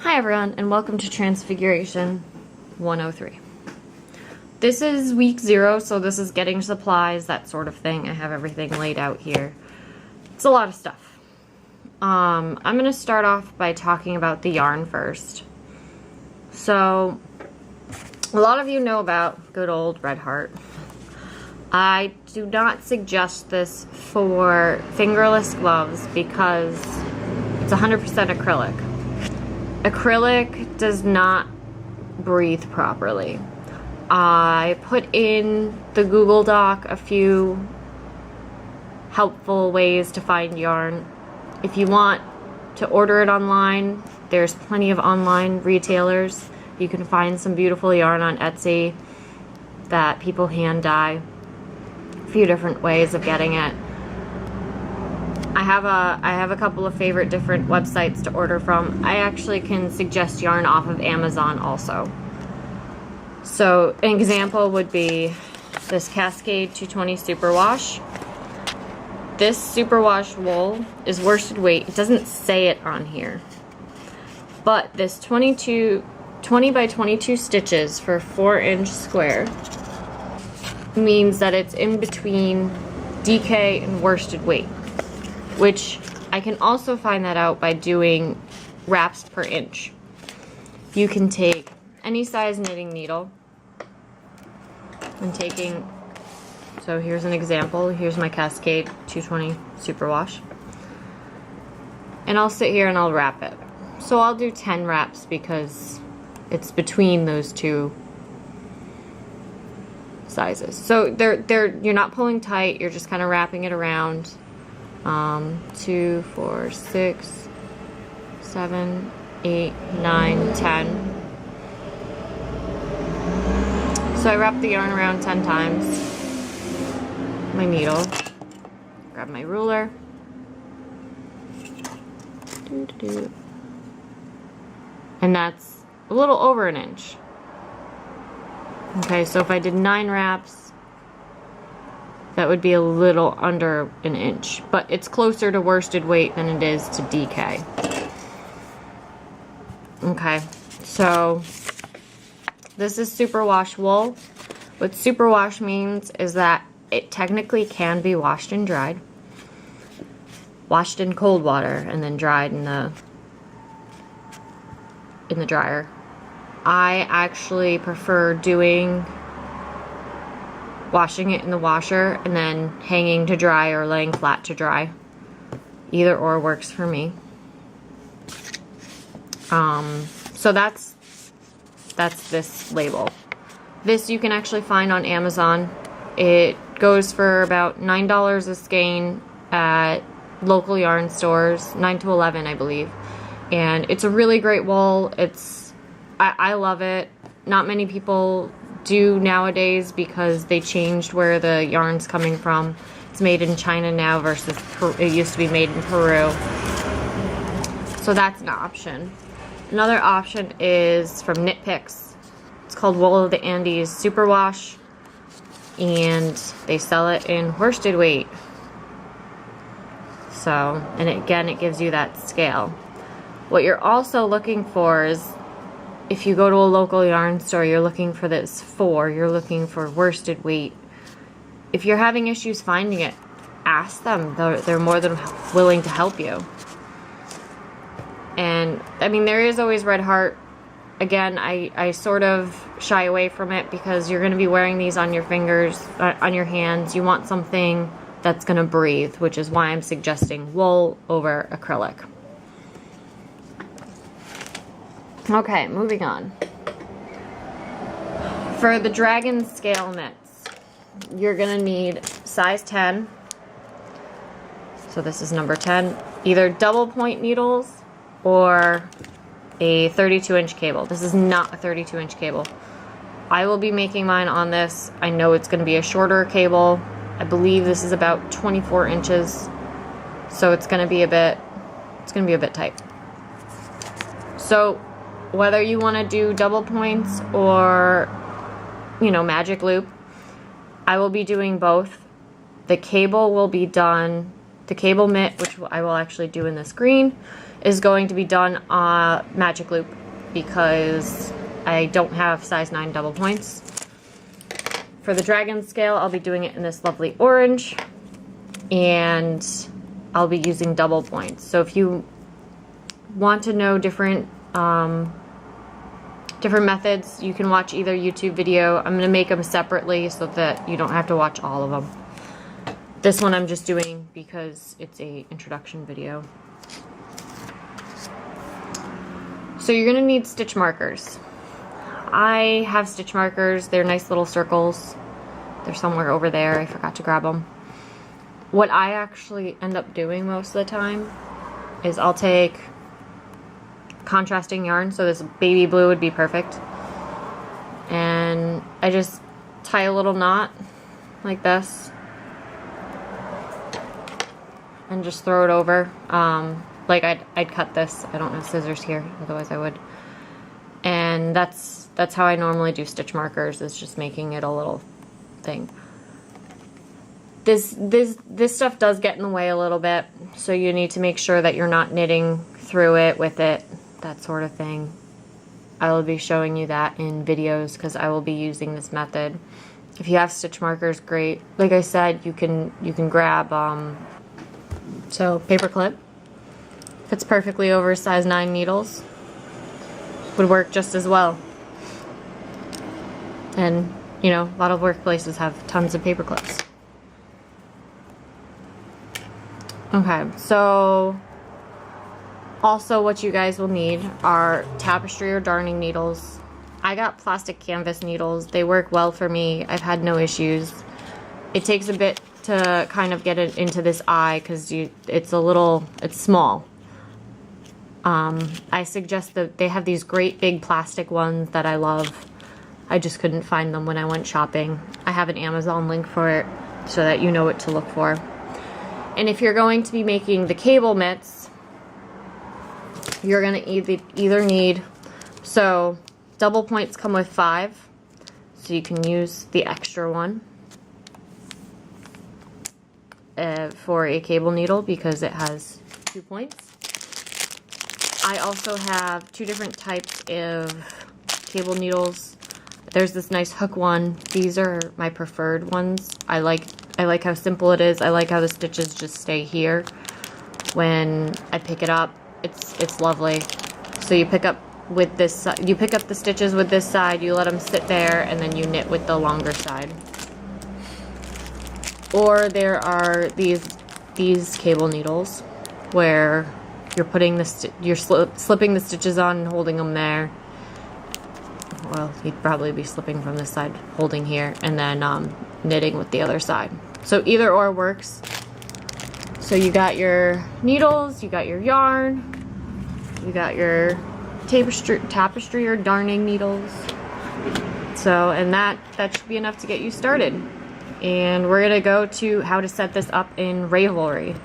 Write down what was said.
Hi everyone, and welcome to Transfiguration 103. This is week 0, so this is getting supplies, that sort of thing. I have everything laid out here. It's a lot of stuff. I'm going to start off by talking about the yarn first. So, a lot of you know about good old Red Heart. I do not suggest this for fingerless gloves because it's 100% acrylic. Acrylic does not breathe properly. I put in the Google Doc a few helpful ways to find yarn. If you want to order it online, there's plenty of online retailers. You can find some beautiful yarn on Etsy that people hand dye. A few different ways of getting it. I have a couple of favorite different websites to order from. I actually can suggest yarn off of Amazon also. So an example would be this Cascade 220 Superwash. This superwash wool is worsted weight. It doesn't say it on here. But this 20 by 22 stitches for 4-inch square means that it's in between DK and worsted weight, which I can also find that out by doing wraps per inch. You can take any size knitting needle and so here's an example. Here's my Cascade 220 Superwash. And I'll sit here and I'll wrap it. So I'll do 10 wraps because it's between those two sizes. So you're not pulling tight, you're just kind of wrapping it around. 2, 4, 6, 7, 8, 9, 10. So I wrap the yarn around 10 times. My needle. Grab my ruler. And that's a little over an inch. Okay, so if I did 9 wraps, that would be a little under an inch, but it's closer to worsted weight than it is to DK. Okay, so this is superwash wool. What superwash means is that it technically can be washed and dried. Washed in cold water and then dried in the dryer. I actually prefer washing it in the washer and then hanging to dry or laying flat to dry. Either or works for me. So that's this label. This you can actually find on Amazon. It goes for about $9 a skein at local yarn stores, 9 to 11 I believe. And it's a really great wool. I love it. Not many people do nowadays because they changed where the yarn's coming from. It's made in China now versus it used to be made in Peru. So that's an option. Another option is from Knit Picks. It's called Wool of the Andes Superwash, and they sell it in worsted weight. So, and again, it gives you that scale. What you're also looking for is, if you go to a local yarn store, you're looking for this you're looking for worsted weight. If you're having issues finding it, ask them. They're more than willing to help you. And, I mean, there is always Red Heart. Again, I sort of shy away from it because you're going to be wearing these on your fingers, on your hands. You want something that's going to breathe, which is why I'm suggesting wool over acrylic. Okay, moving on. For the dragon scale knits, you're gonna need size 10. So this is number 10. Either double point needles or a 32-inch cable. This is not a 32-inch cable. I will be making mine on this. I know it's gonna be a shorter cable. I believe this is about 24 inches. So it's gonna be a bit tight. So whether you want to do double points or, magic loop, I will be doing both. The cable will be done The cable mitt, which I will actually do in this green, is going to be done on magic loop because I don't have size 9 double points. For the dragon scale, I'll be doing it in this lovely orange, and I'll be using double points. So if you want to know different methods, you can watch either YouTube video. I'm going to make them separately so that you don't have to watch all of them. This one I'm just doing because it's a introduction video. So you're going to need stitch markers. I have stitch markers. They're nice little circles. They're somewhere over there. I forgot to grab them. What I actually end up doing most of the time is I'll take contrasting yarn, so this baby blue would be perfect, and I just tie a little knot like this and just throw it over. Like I'd cut this. I don't have scissors here, otherwise I would. And that's how I normally do stitch markers, is just making it a little thing. This stuff does get in the way a little bit, so you need to make sure that you're not knitting through it with it, that sort of thing. I will be showing you that in videos because I will be using this method. If you have stitch markers, great. Like I said, you can grab so paper clip fits perfectly over size 9 needles. Would work just as well. And you know, a lot of workplaces have tons of paper clips. Okay, so also what you guys will need are tapestry or darning needles. I got plastic canvas needles. They work well for me. I've had no issues. It takes a bit to kind of get it into this eye because it's small. I suggest that they have these great big plastic ones that I love. I just couldn't find them when I went shopping. I have an Amazon link for it so that you know what to look for. And if you're going to be making the cable mitts, you're going to either need, so double points come with 5, so you can use the extra one for a cable needle because it has 2 points. I also have 2 different types of cable needles. There's this nice hook one. These are my preferred ones. I like how simple it is. I like how the stitches just stay here when I pick it up. It's lovely. So you pick up with this, you pick up the stitches with this side, you let them sit there, and then you knit with the longer side. Or there are these cable needles where you're putting you're slipping the stitches on and holding them there. Well, you'd probably be slipping from this side, holding here, and then knitting with the other side. So either or works. So you got your needles, you got your yarn, you got your tapestry or darning needles. So, and that should be enough to get you started. And we're gonna go to how to set this up in Ravelry.